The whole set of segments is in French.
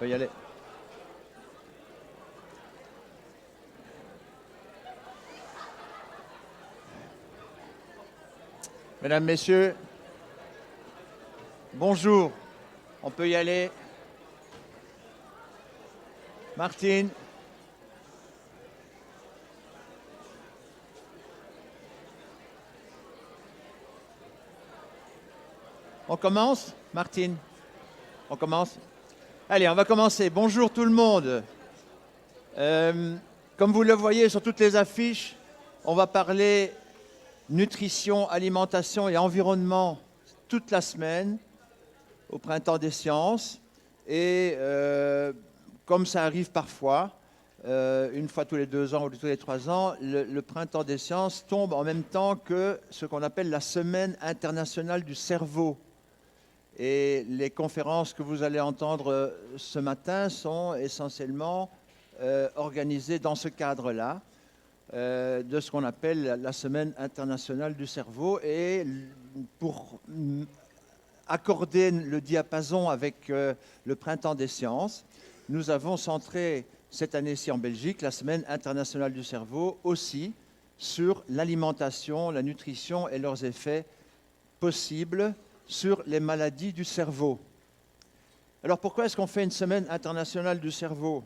peut y aller. Mesdames, Messieurs, bonjour. On peut y aller. Martine. On commence, Martine? On commence? Allez, on va commencer. Bonjour tout le monde. Comme vous le voyez sur toutes les affiches, on va parler nutrition, alimentation et environnement toute la semaine au Printemps des Sciences. Et comme ça arrive parfois, une fois tous les 2 ans ou tous les 3 ans, le Printemps des Sciences tombe en même temps que ce qu'on appelle la Semaine internationale du cerveau. Et les conférences que vous allez entendre ce matin sont essentiellement organisées dans ce cadre-là, de ce qu'on appelle la Semaine internationale du cerveau. Et pour accorder le diapason avec le Printemps des Sciences, nous avons centré cette année-ci en Belgique la Semaine internationale du cerveau aussi sur l'alimentation, la nutrition et leurs effets possibles sur les maladies du cerveau. Alors pourquoi est-ce qu'on fait une Semaine internationale du cerveau?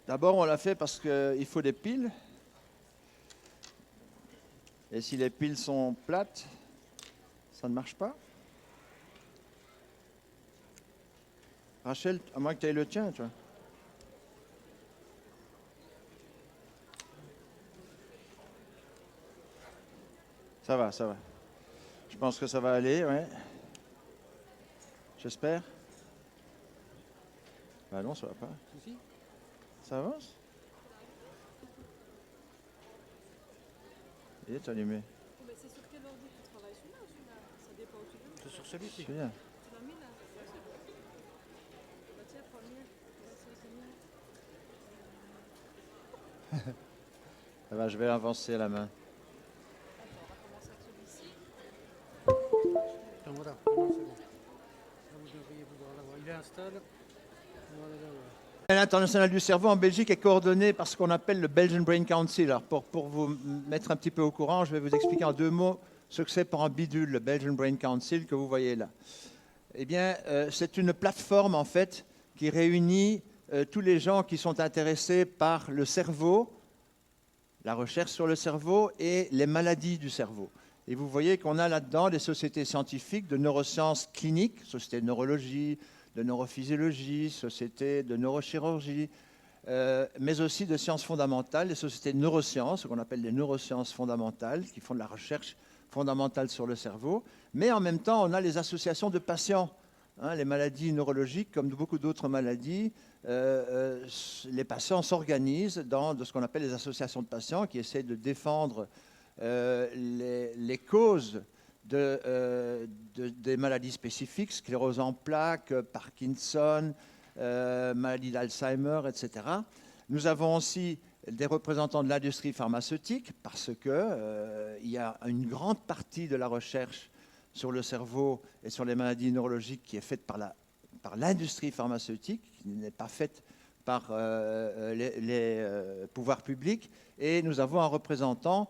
D'abord, on l'a fait parce qu'il faut des piles. Et si les piles sont plates, ça ne marche pas. Rachel, à moins que tu aies le tien, tu vois. Ça va, ça va. Je pense que ça va aller, ouais. J'espère. Ben non, ça va pas. Ça avance? Il est allumé. C'est sur quel ordi tu travailles, celui-là ou celui-là? Ça dépend où tu veux. C'est sur celui-ci. Celui-là. Tu l'as mis là? Bah tiens, prends le mien. C'est le mien. Ça va, je vais avancer la main. Attends, on va commencer avec celui-ci. Donc voilà, c'est bon. Là, vous devriez pouvoir l'avoir. Il est installé. Voilà, là, voilà. L'international du cerveau en Belgique est coordonné par ce qu'on appelle le Belgian Brain Council. Alors pour vous mettre un petit peu au courant, je vais vous expliquer en 2 mots ce que c'est pour un bidule, le Belgian Brain Council que vous voyez là. Eh bien, c'est une plateforme en fait qui réunit tous les gens qui sont intéressés par le cerveau, la recherche sur le cerveau et les maladies du cerveau. Et vous voyez qu'on a là-dedans des sociétés scientifiques de neurosciences cliniques, sociétés de neurologie, de neurophysiologie, sociétés de neurochirurgie, mais aussi de sciences fondamentales, les sociétés de neurosciences, ce qu'on appelle les neurosciences fondamentales, qui font de la recherche fondamentale sur le cerveau. Mais en même temps, on a les associations de patients. Les maladies neurologiques, comme beaucoup d'autres maladies, les patients s'organisent dans ce qu'on appelle les associations de patients qui essaient de défendre les causes des maladies spécifiques, sclérose en plaques, Parkinson, maladie d'Alzheimer, etc. Nous avons aussi des représentants de l'industrie pharmaceutique parce qu'il y a une grande partie de la recherche sur le cerveau et sur les maladies neurologiques qui est faite par l'industrie pharmaceutique, qui n'est pas faite par les pouvoirs publics. Et nous avons un représentant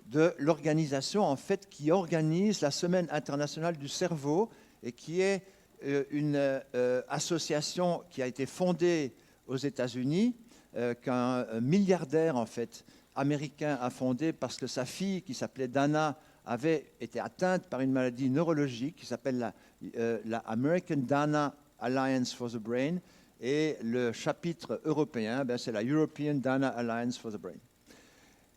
de l'organisation en fait qui organise la Semaine internationale du cerveau et qui est une association qui a été fondée aux États-Unis, qu'un milliardaire en fait américain a fondée parce que sa fille qui s'appelait Dana avait été atteinte par une maladie neurologique qui s'appelle la American Dana Alliance for the Brain, et le chapitre européen, c'est la European Dana Alliance for the Brain.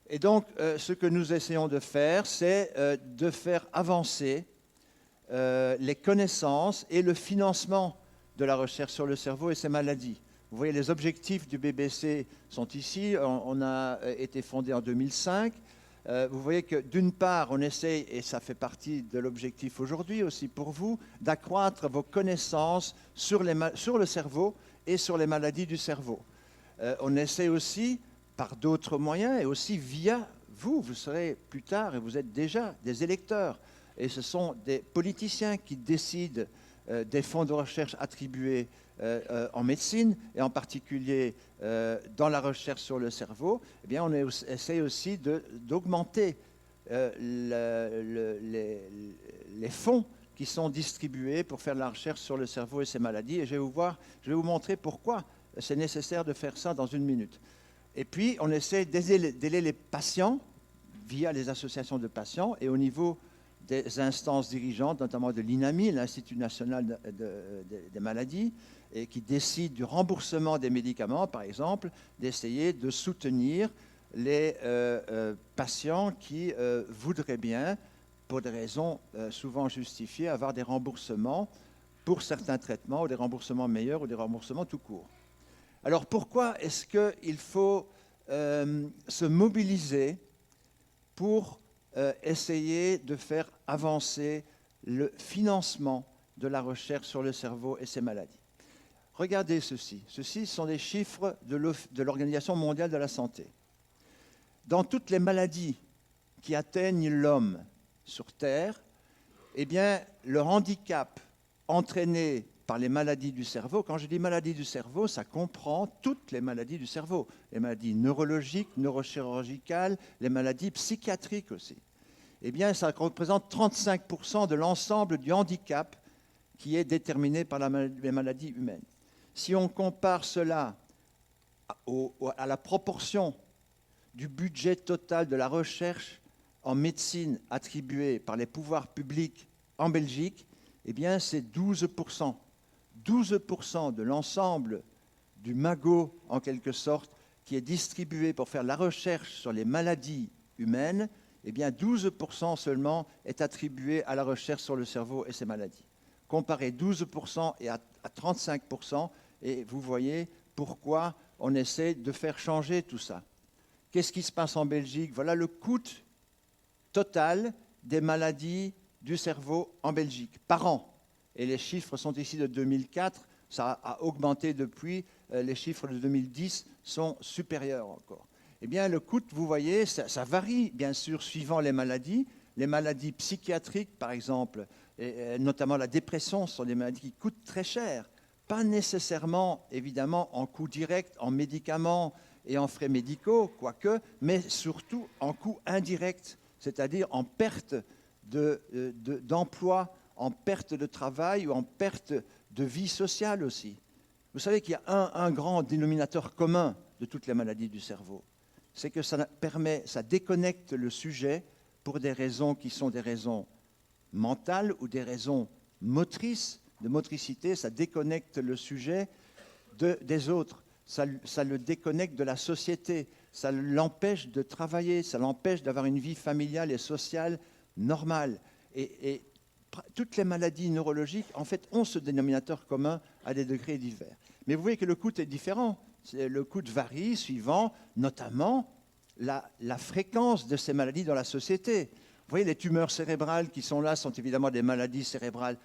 Et donc, ce que nous essayons de faire, c'est de faire avancer les connaissances et le financement de la recherche sur le cerveau et ses maladies. Vous voyez, les objectifs du BBC sont ici. On a été fondé en 2005. Vous voyez que d'une part, on essaye, et ça fait partie de l'objectif aujourd'hui aussi pour vous, d'accroître vos connaissances sur le cerveau et sur les maladies du cerveau. On essaie aussi par d'autres moyens et aussi via vous. Vous serez plus tard, et vous êtes déjà des électeurs. Et ce sont des politiciens qui décident des fonds de recherche attribués en médecine, et en particulier dans la recherche sur le cerveau. Eh bien, on essaie aussi d'augmenter les fonds qui sont distribués pour faire de la recherche sur le cerveau et ses maladies. Et je vais vous montrer pourquoi c'est nécessaire de faire ça dans une minute. Et puis, on essaie d'aider les patients via les associations de patients et au niveau des instances dirigeantes, notamment de l'INAMI, l'Institut national des maladies, et qui décide du remboursement des médicaments, par exemple, d'essayer de soutenir les patients qui voudraient bien, pour des raisons souvent justifiées, avoir des remboursements pour certains traitements, ou des remboursements meilleurs, ou des remboursements tout court. Alors pourquoi est-ce qu'il faut se mobiliser pour essayer de faire avancer le financement de la recherche sur le cerveau et ses maladies? Regardez ceci. Ceci sont des chiffres de l'Organisation mondiale de la santé. Dans toutes les maladies qui atteignent l'homme sur Terre, eh bien, le handicap entraîné par les maladies du cerveau, quand je dis maladies du cerveau, ça comprend toutes les maladies du cerveau, les maladies neurologiques, neurochirurgicales, les maladies psychiatriques aussi. Eh bien, ça représente 35% de l'ensemble du handicap qui est déterminé par les maladies humaines. Si on compare cela à la proportion du budget total de la recherche en médecine attribué par les pouvoirs publics en Belgique, eh bien, c'est 12%. 12% de l'ensemble du magot, en quelque sorte, qui est distribué pour faire la recherche sur les maladies humaines, eh bien, 12% seulement est attribué à la recherche sur le cerveau et ses maladies. Comparez 12% et à 35%, et vous voyez pourquoi on essaie de faire changer tout ça. Qu'est-ce qui se passe en Belgique? Voilà le coût total des maladies du cerveau en Belgique par an. Et les chiffres sont ici de 2004, ça a augmenté depuis, les chiffres de 2010 sont supérieurs encore. Eh bien, le coût, vous voyez, ça varie bien sûr suivant les maladies. Les maladies psychiatriques, par exemple, et notamment la dépression, sont des maladies qui coûtent très cher. Pas nécessairement, évidemment, en coût direct, en médicaments et en frais médicaux, quoique, mais surtout en coût indirect, c'est-à-dire en perte d'emploi, en perte de travail ou en perte de vie sociale aussi. Vous savez qu'il y a un grand dénominateur commun de toutes les maladies du cerveau. C'est que ça déconnecte le sujet pour des raisons qui sont des raisons mentales ou des raisons motrices, de motricité. Ça déconnecte le sujet des autres. Ça le déconnecte de la société. Ça l'empêche de travailler. Ça l'empêche d'avoir une vie familiale et sociale normale. Et toutes les maladies neurologiques, en fait, ont ce dénominateur commun à des degrés divers. Mais vous voyez que le coût est différent. Le coût varie suivant, notamment, la fréquence de ces maladies dans la société. Vous voyez, les tumeurs cérébrales qui sont là sont évidemment des maladies cérébrales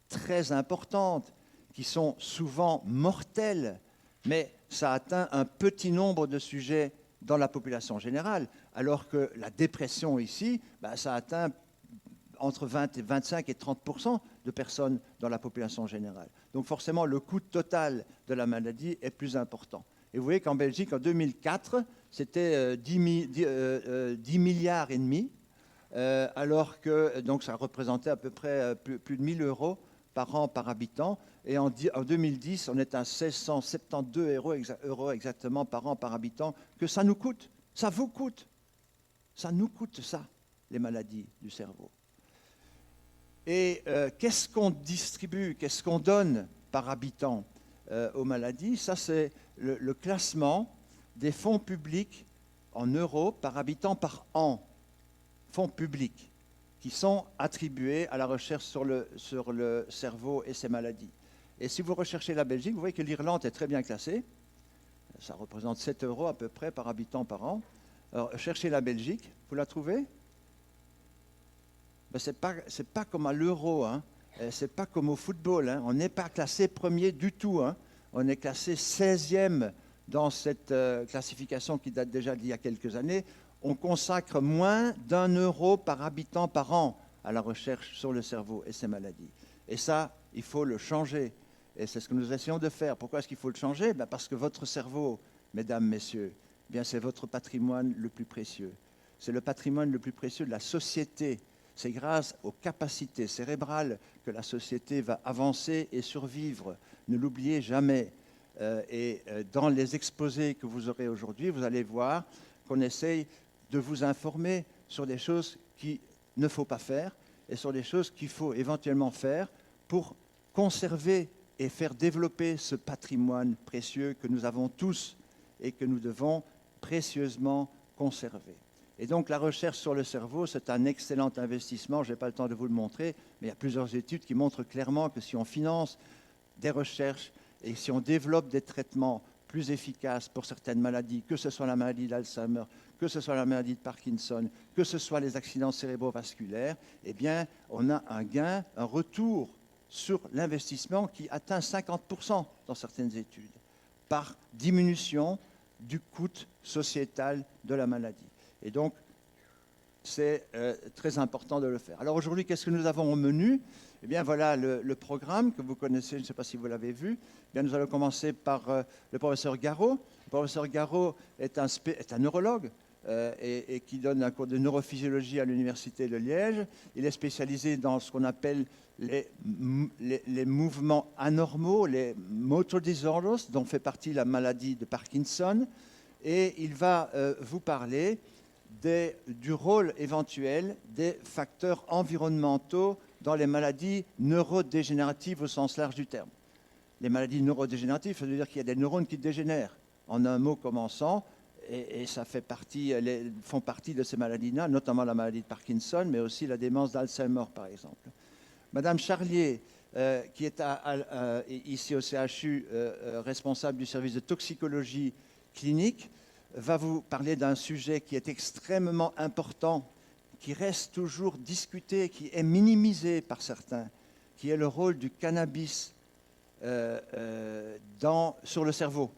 très importantes, qui sont souvent mortelles, mais ça atteint un petit nombre de sujets dans la population générale, alors que la dépression ici, ça atteint entre 25 et 30% de personnes dans la population générale. Donc forcément, le coût total de la maladie est plus important. Et vous voyez qu'en Belgique, en 2004, c'était 10 milliards et demi, alors que donc, ça représentait à peu près plus de 1 000 euros par an par habitant. Et en 2010, on est à 1672 euros exactement par an par habitant que ça nous coûte. Ça vous coûte. Ça nous coûte ça, les maladies du cerveau. Et qu'est-ce qu'on distribue, qu'est-ce qu'on donne par habitant aux maladies? Ça, c'est le classement des fonds publics en euros par habitant par an. Fonds publics qui sont attribués à la recherche sur le cerveau et ses maladies. Et si vous recherchez la Belgique, vous voyez que l'Irlande est très bien classée. Ça représente 7 euros à peu près par habitant par an. Alors, cherchez la Belgique, vous la trouvez? Ce n'est pas comme à l'euro, hein. Ce n'est pas comme au football. Hein. On n'est pas classé premier du tout. Hein. On est classé 16e dans cette classification qui date déjà d'il y a quelques années, on consacre moins d'1 € par habitant par an à la recherche sur le cerveau et ses maladies. Et ça, il faut le changer. Et c'est ce que nous essayons de faire. Pourquoi est-ce qu'il faut le changer? Parce que votre cerveau, mesdames, messieurs, bien, c'est votre patrimoine le plus précieux. C'est le patrimoine le plus précieux de la société. C'est grâce aux capacités cérébrales que la société va avancer et survivre. Ne l'oubliez jamais. Dans les exposés que vous aurez aujourd'hui, vous allez voir qu'on essaye de vous informer sur des choses qu'il ne faut pas faire et sur des choses qu'il faut éventuellement faire pour conserver et faire développer ce patrimoine précieux que nous avons tous et que nous devons précieusement conserver. Et donc la recherche sur le cerveau, c'est un excellent investissement. Je n'ai pas le temps de vous le montrer, mais il y a plusieurs études qui montrent clairement que si on finance des recherches et si on développe des traitements plus efficaces pour certaines maladies, que ce soit la maladie d'Alzheimer, que ce soit la maladie de Parkinson, que ce soit les accidents cérébrovasculaires, eh bien, on a un gain, un retour sur l'investissement qui atteint 50% dans certaines études, par diminution du coût sociétal de la maladie. Et donc, c'est très important de le faire. Alors aujourd'hui, qu'est-ce que nous avons au menu? Eh bien, voilà le programme que vous connaissez, je ne sais pas si vous l'avez vu. Eh bien, nous allons commencer par le professeur Garot. Le professeur Garot est un neurologue et qui donne un cours de neurophysiologie à l'Université de Liège. Il est spécialisé dans ce qu'on appelle les mouvements anormaux, les motor disorders, dont fait partie la maladie de Parkinson. Et il va vous parler du rôle éventuel des facteurs environnementaux dans les maladies neurodégénératives au sens large du terme. Les maladies neurodégénératives, ça veut dire qu'il y a des neurones qui dégénèrent, en un mot commençant, et ça font partie de ces maladies-là, notamment la maladie de Parkinson, mais aussi la démence d'Alzheimer, par exemple. Madame Charlier, qui est ici au CHU responsable du service de toxicologie clinique, va vous parler d'un sujet qui est extrêmement important, qui reste toujours discuté, qui est minimisé par certains, qui est le rôle du cannabis sur le cerveau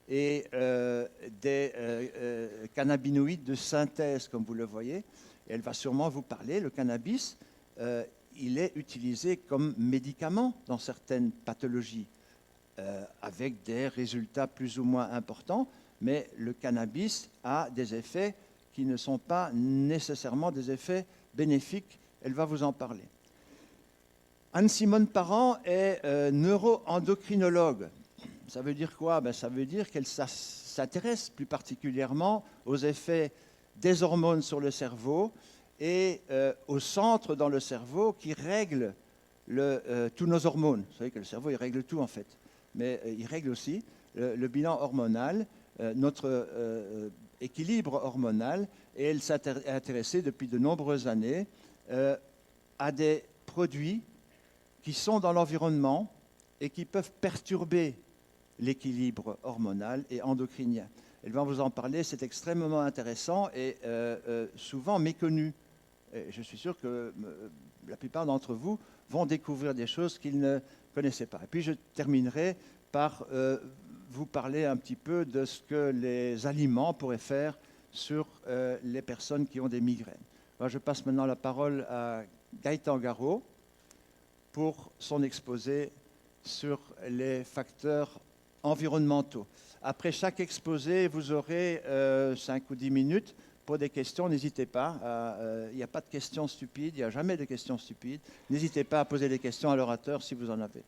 et des cannabinoïdes de synthèse, comme vous le voyez. Et elle va sûrement vous parler, le cannabis, il est utilisé comme médicament dans certaines pathologies, avec des résultats plus ou moins importants. Mais le cannabis a des effets qui ne sont pas nécessairement des effets bénéfiques. Elle va vous en parler. Anne-Simone Parent est neuro-endocrinologue. Ça veut dire quoi? Ça veut dire qu'elle s'intéresse plus particulièrement aux effets des hormones sur le cerveau et au centre dans le cerveau qui règle tous nos hormones. Vous savez que le cerveau, il règle tout en fait. Mais il règle aussi le bilan hormonal, notre équilibre hormonal, et elle s'est intéressée depuis de nombreuses années à des produits qui sont dans l'environnement et qui peuvent perturber l'équilibre hormonal et endocrinien. Elle va vous en parler, c'est extrêmement intéressant et souvent méconnu. Et je suis sûr que la plupart d'entre vous vont découvrir des choses qu'ils ne connaissaient pas. Et puis je terminerai par vous parler un petit peu de ce que les aliments pourraient faire sur les personnes qui ont des migraines. Alors, je passe maintenant la parole à Gaëtan Garot pour son exposé sur les facteurs environnementaux. Après chaque exposé, vous aurez 5 ou 10 minutes pour des questions. N'hésitez pas, il n'y a pas de questions stupides, il n'y a jamais de questions stupides. N'hésitez pas à poser des questions à l'orateur si vous en avez.